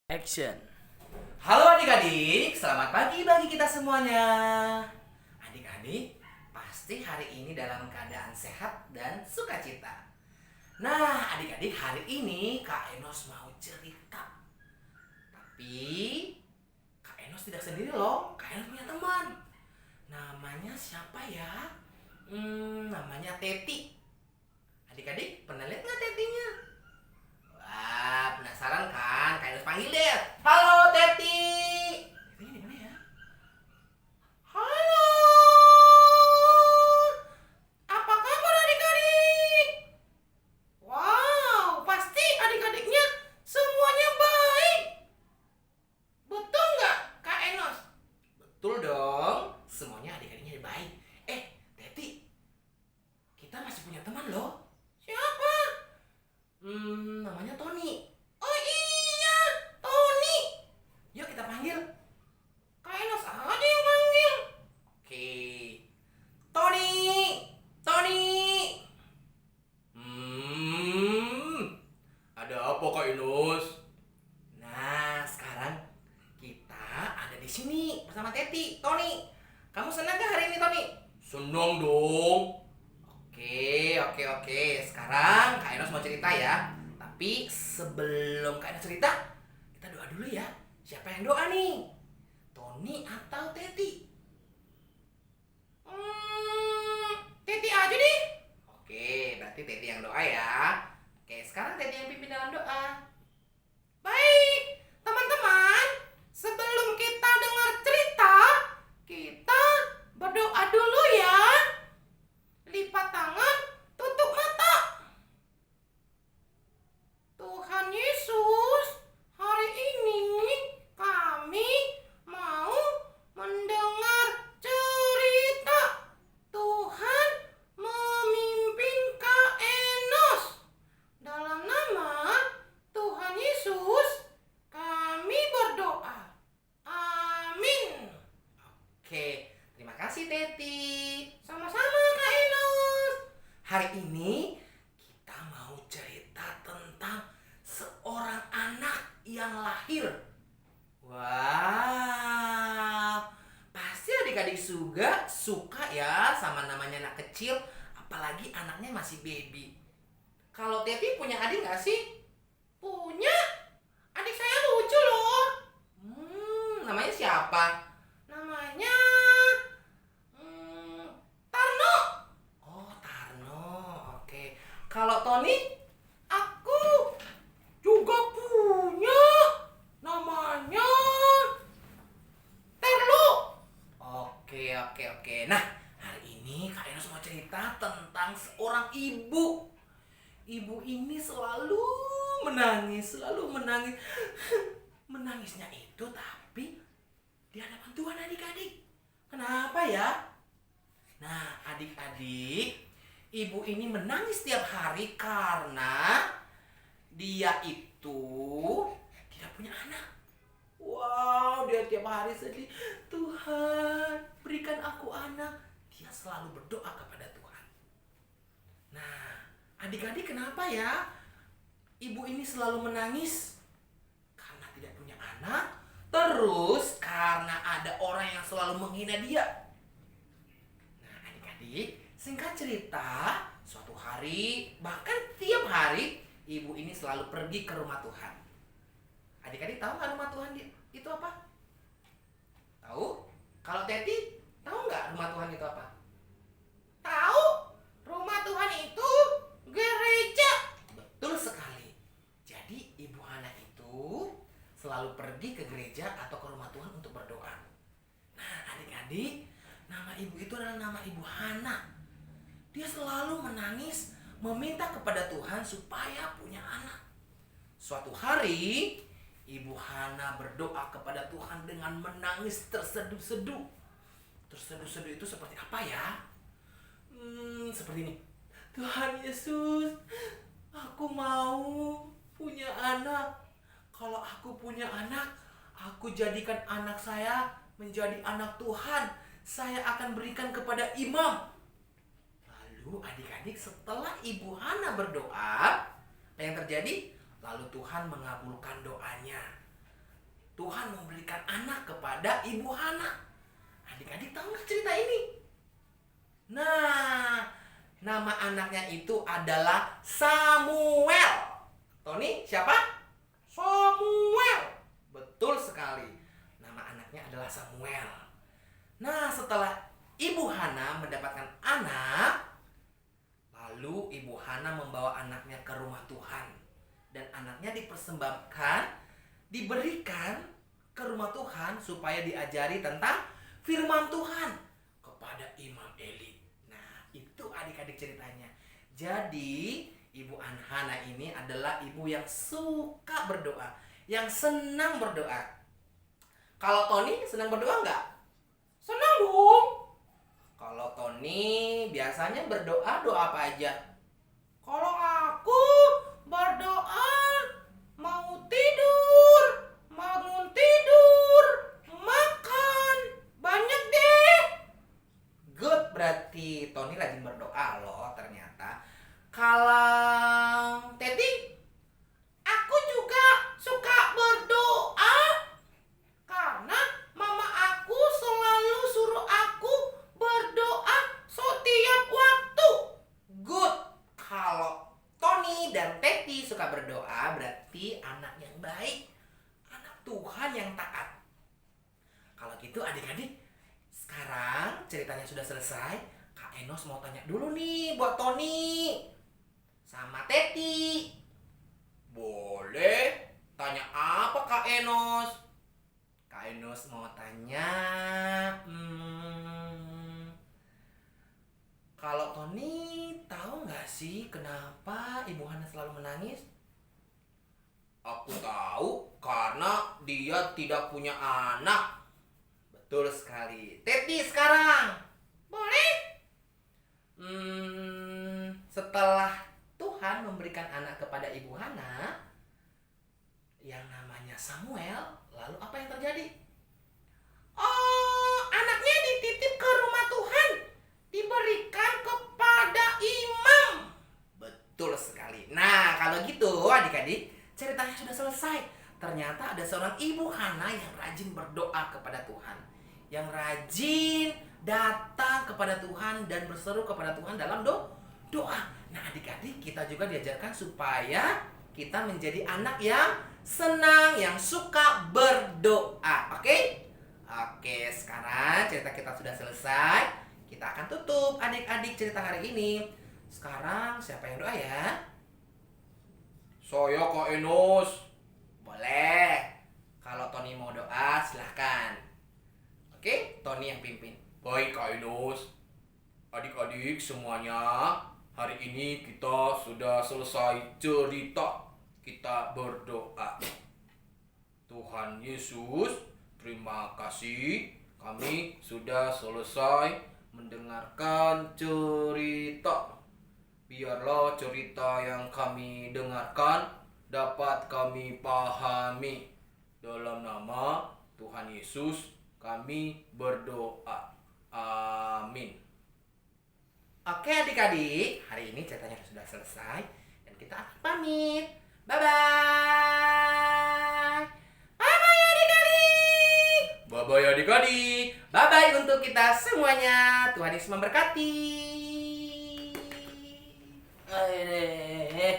Action. Halo adik-adik, selamat pagi bagi kita semuanya. Adik-adik, pasti hari ini dalam keadaan sehat dan sukacita. Nah, adik-adik, hari ini Kak Enos mau cerita. Tapi Kak Enos tidak sendiri loh, Kak Enos punya teman. Namanya siapa ya? Namanya Teti. Adik-adik, pernah lihat nggak Tetinya? Wah, penasaran kan? Kak Enos panggil deh. Halo Teti. Tetinya di mana ya? Halo. Apa kabar adik-adik? Wow, pasti adik-adiknya semuanya baik. Betul nggak, Kak Enos? Betul dong. Semuanya adik-adiknya baik. Teti, kita masih punya teman loh. Siapa? Namanya Tony. Oh iya, Tony. Yuk kita panggil. Kak Enos aja yang panggil. Oke. Tony. Tony. Ada apa Kak Enos? Nah, sekarang kita ada di sini bersama Teti. Tony, kamu senang gak hari ini, Tony? Senang dong. Oke. Sekarang Kak Enos mau cerita ya. Tapi sebelum Kak Enos cerita, kita doa dulu ya. Siapa yang doa nih? Tony atau Teti? Teti aja deh. Oke, berarti Teti yang doa ya. Oke, sekarang Teti yang pimpin dalam doa. Baik, teman-teman. Sebelum kita dengar cerita, kita berdoa dulu ya. Lipat tangan, tutup mata. Tuhan Yesus, hari ini kami mau mendengar cerita. Tuhan memimpin Kak Enos. Dalam nama Tuhan Yesus, kami berdoa. Amin. Oke, terima kasih Teti. Sama-sama Kak Enos. Hari ini kita mau cerita tentang seorang anak yang lahir. Wah, pasti adik-adik juga suka ya sama namanya anak kecil, apalagi anaknya masih baby. Kalau Teti punya adik nggak sih? Punya. Adik saya lucu loh. Namanya siapa? Namanya Tarno. Oh, Tarno. Oke. Kalau Tony, aku juga punya. Namanya Terlo. Oke. Nah, hari ini Kak Enos mau cerita tentang seorang ibu. Ibu ini selalu menangis. Menangisnya itu tapi di hadapan Tuhan adik-adik. Kenapa ya? Nah, adik-adik, ibu ini menangis setiap hari karena dia itu tidak punya anak. Wow, dia tiap hari sedih. Tuhan, berikan aku anak. Dia selalu berdoa kepada Tuhan. Nah, adik-adik kenapa ya ibu ini selalu menangis? Karena tidak punya anak. Terus karena ada orang yang selalu menghina dia. Nah, adik-adik, singkat cerita, suatu hari, bahkan tiap hari, ibu ini selalu pergi ke rumah Tuhan. Adik-adik tahu nggak rumah Tuhan itu apa? Tahu? Kalau Teti, tahu nggak rumah Tuhan itu apa? Tahu? Rumah Tuhan itu gereja. Betul sekali. Jadi Ibu Hana itu selalu pergi ke gereja atau ke rumah Tuhan untuk berdoa. Nah, adik-adik, nama ibu itu adalah nama Ibu Hana. Dia selalu menangis, meminta kepada Tuhan supaya punya anak. Suatu hari, Ibu Hana berdoa kepada Tuhan dengan menangis terseduh-seduh. Terseduh-seduh itu seperti apa ya? Seperti ini. Tuhan Yesus, aku mau punya anak. Kalau aku punya anak, aku jadikan anak saya menjadi anak Tuhan. Saya akan berikan kepada imam. Lalu adik-adik, setelah Ibu Hana berdoa, apa yang terjadi? Lalu Tuhan mengabulkan doanya. Tuhan memberikan anak kepada Ibu Hana. Adik-adik tahu nggak cerita ini? Nah, nama anaknya itu adalah Samuel. Tony, siapa? Samuel. Betul sekali. Nama anaknya adalah Samuel. Nah, setelah Ibu Hana mendapatkan anak, lalu Ibu Hana membawa anaknya ke rumah Tuhan. Dan anaknya dipersembahkan, diberikan ke rumah Tuhan supaya diajari tentang firman Tuhan kepada Imam Eli. Nah, itu adik-adik ceritanya. Jadi, Ibu Hana ini adalah ibu yang suka berdoa, yang senang berdoa. Kalau Tony senang berdoa nggak? Senang dong. Kalau Tony biasanya berdoa, doa apa aja? Kalau aku berdoa mau tidur, bangun tidur, makan, banyak deh. Good, berarti Tony rajin berdoa loh ternyata. Kalau Teti, aku juga suka berdoa karena mama aku selalu suruh aku berdoa setiap waktu. Good. Kalau Tony dan Teti suka berdoa, berarti anak yang baik, anak Tuhan yang taat. Kalau gitu adik-adik, sekarang ceritanya sudah selesai. Kak Enos mau tanya dulu nih buat Tony sama Teti. Boleh? Tanya apa Kak Enos? Kak Enos mau tanya, kalau Tony tahu nggak sih kenapa Ibu Hana selalu menangis? Aku tahu, karena dia tidak punya anak. Betul sekali. Teti sekarang. Boleh? Setelah Tuhan memberikan anak kepada Ibu Hana yang namanya Samuel, lalu apa yang terjadi? Oh, anaknya dititip ke rumah Tuhan, diberikan kepada imam. Betul sekali. Nah, kalau gitu adik-adik, ceritanya sudah selesai. Ternyata ada seorang Ibu Hana yang rajin berdoa kepada Tuhan, yang rajin datang kepada Tuhan dan berseru kepada Tuhan dalam doa. Nah, adik-adik, kita juga diajarkan supaya kita menjadi anak yang senang, yang suka berdoa. Oke? Oke, sekarang cerita kita sudah selesai. Kita akan tutup adik-adik cerita hari ini. Sekarang siapa yang doa ya? Saya Kak Enos. Boleh. Kalau Tony mau doa, silahkan. Oke, Tony yang pimpin. Baik Kak Enos. Adik-adik semuanya, hari ini kita sudah selesai cerita. Kita berdoa. Tuhan Yesus, terima kasih. Kami sudah selesai mendengarkan cerita. Biarlah cerita yang kami dengarkan dapat kami pahami. Dalam nama Tuhan Yesus kami berdoa. Amin. Oke adik-adik, hari ini ceritanya sudah selesai dan kita akan pamit. Bye-bye. Bye-bye adik-adik. Bye-bye adik-adik. Bye-bye untuk kita semuanya. Tuhan Yesus memberkati. Aduh.